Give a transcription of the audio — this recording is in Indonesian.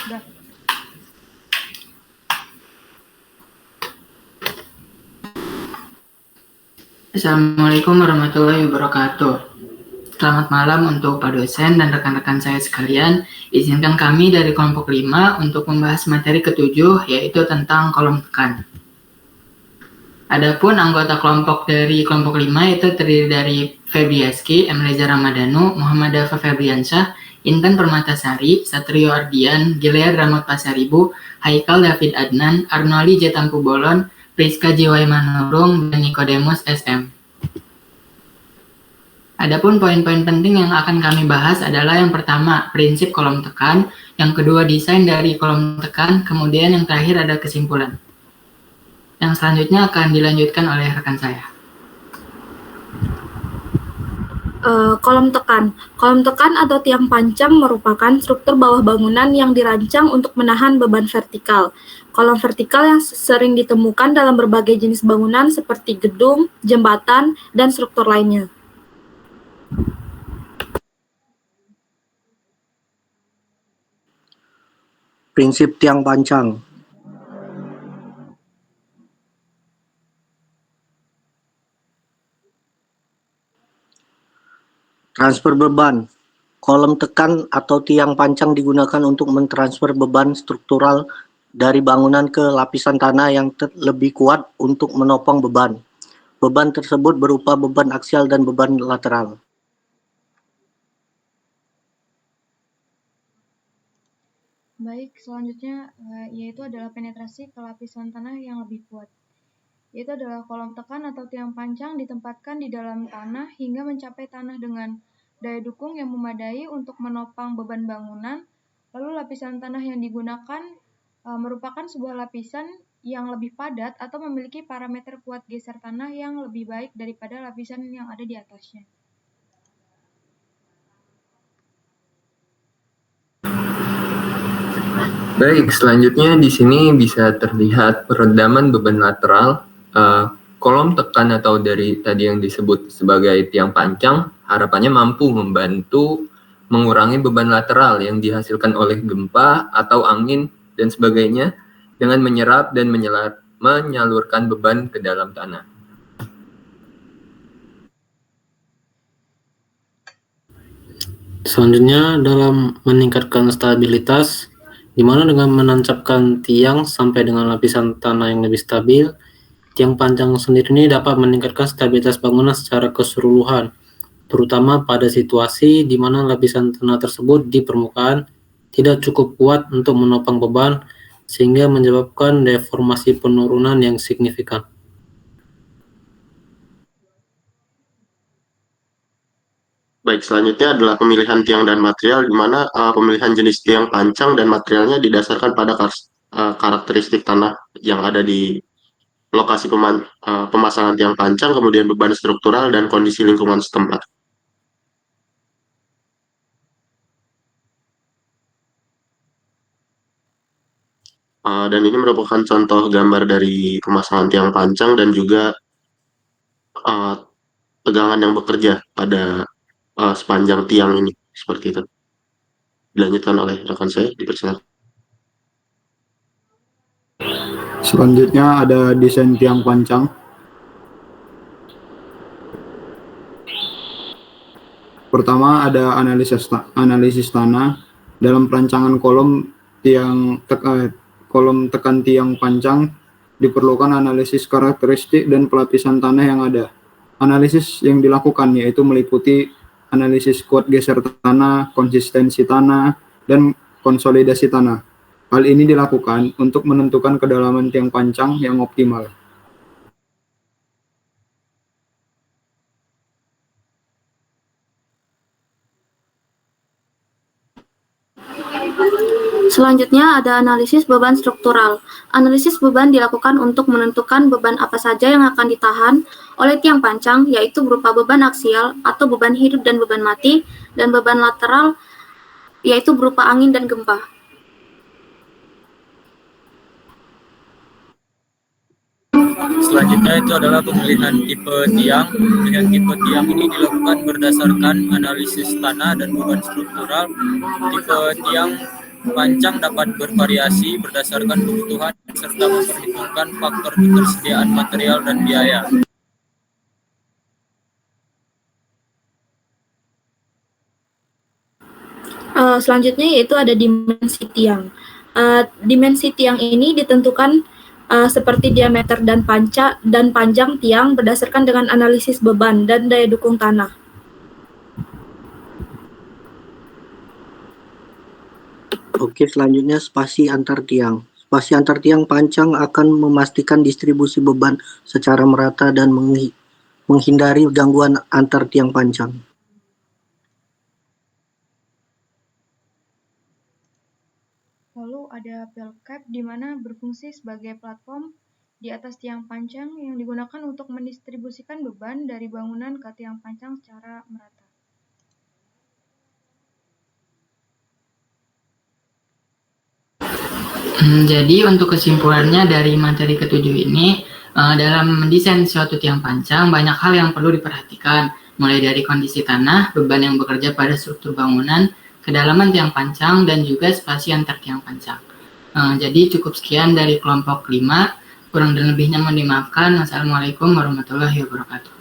Udah. Assalamualaikum warahmatullahi wabarakatuh. Selamat malam untuk Pak dosen dan rekan-rekan saya sekalian. Izinkan kami dari kelompok 5 untuk membahas materi ke-7, yaitu tentang kolom tekan. Adapun anggota kelompok dari kelompok 5 itu terdiri dari Febriaski, M. Reza Ramadhanu, Muhammad Dafa Febriansyah, Intan Permatasari, Satrio Ardian, Gilead Ramot Pasaribu, Haikal David Adnan, Arnoli Jetampu Bolon, Priska Jiwaimanurung, dan Nikodemus SM. Adapun poin-poin penting yang akan kami bahas adalah yang pertama, prinsip kolom tekan, yang kedua, desain dari kolom tekan, kemudian yang terakhir ada kesimpulan. Yang selanjutnya akan dilanjutkan oleh rekan saya. Kolom tekan. Kolom tekan atau tiang pancang merupakan struktur bawah bangunan yang dirancang untuk menahan beban vertikal. Kolom vertikal yang sering ditemukan dalam berbagai jenis bangunan seperti gedung, jembatan, dan struktur lainnya. Prinsip tiang pancang. Transfer beban. Kolom tekan atau tiang pancang digunakan untuk mentransfer beban struktural dari bangunan ke lapisan tanah yang lebih kuat untuk menopang beban. Beban tersebut berupa beban aksial dan beban lateral. Baik, selanjutnya yaitu adalah penetrasi ke lapisan tanah yang lebih kuat. Yaitu adalah kolom tekan atau tiang pancang ditempatkan di dalam tanah hingga mencapai tanah dengan daya dukung yang memadai untuk menopang beban bangunan. Lalu lapisan tanah yang digunakan merupakan sebuah lapisan yang lebih padat atau memiliki parameter kuat geser tanah yang lebih baik daripada lapisan yang ada di atasnya. Baik, selanjutnya di sini bisa terlihat peredaman beban lateral. Kolom tekan atau dari tadi yang disebut sebagai tiang pancang, harapannya mampu membantu mengurangi beban lateral yang dihasilkan oleh gempa atau angin dan sebagainya dengan menyerap dan menyalurkan beban ke dalam tanah. Selanjutnya dalam meningkatkan stabilitas, di mana dengan menancapkan tiang sampai dengan lapisan tanah yang lebih stabil, tiang pancang sendiri ini dapat meningkatkan stabilitas bangunan secara keseluruhan, terutama pada situasi di mana lapisan tanah tersebut di permukaan tidak cukup kuat untuk menopang beban, sehingga menyebabkan deformasi penurunan yang signifikan. Baik, selanjutnya adalah pemilihan tiang dan material, di mana pemilihan jenis tiang pancang dan materialnya didasarkan pada karakteristik tanah yang ada di lokasi pemasangan tiang pancang, kemudian beban struktural, dan kondisi lingkungan setempat. Dan ini merupakan contoh gambar dari pemasangan tiang pancang dan juga tegangan yang bekerja pada sepanjang tiang ini, seperti itu. Dilanjutkan oleh rekan saya, dipersilakan. Selanjutnya ada desain tiang pancang. Pertama ada analisis tanah. Dalam perancangan kolom tekan tiang pancang diperlukan analisis karakteristik dan pelapisan tanah yang ada. Analisis yang dilakukan yaitu meliputi analisis kuat geser tanah, konsistensi tanah, dan konsolidasi tanah. Hal ini dilakukan untuk menentukan kedalaman tiang pancang yang optimal. Selanjutnya ada analisis beban struktural. Analisis beban dilakukan untuk menentukan beban apa saja yang akan ditahan oleh tiang pancang, yaitu berupa beban aksial atau beban hidup dan beban mati, dan beban lateral, yaitu berupa angin dan gempa. Selanjutnya itu adalah pemilihan tipe tiang. Pemilihan tipe tiang ini dilakukan berdasarkan analisis tanah dan beban struktural. Tipe tiang pancang dapat bervariasi berdasarkan kebutuhan serta memperhitungkan faktor ketersediaan material dan biaya. Selanjutnya yaitu ada dimensi tiang. Dimensi tiang ini ditentukan seperti diameter dan panjang tiang berdasarkan dengan analisis beban dan daya dukung tanah. Oke, selanjutnya spasi antar tiang. Spasi antar tiang pancang akan memastikan distribusi beban secara merata dan menghindari gangguan antar tiang pancang. Lalu ada bell cap di mana berfungsi sebagai platform di atas tiang pancang yang digunakan untuk mendistribusikan beban dari bangunan ke tiang pancang secara merata. Jadi untuk kesimpulannya dari materi ketujuh ini, dalam mendesain suatu tiang pancang banyak hal yang perlu diperhatikan, mulai dari kondisi tanah, beban yang bekerja pada struktur bangunan, kedalaman tiang pancang, dan juga spasi antar tiang pancang. Jadi cukup sekian dari kelompok 5, kurang dan lebihnya mohon dimaafkan. Wassalamualaikum warahmatullahi wabarakatuh.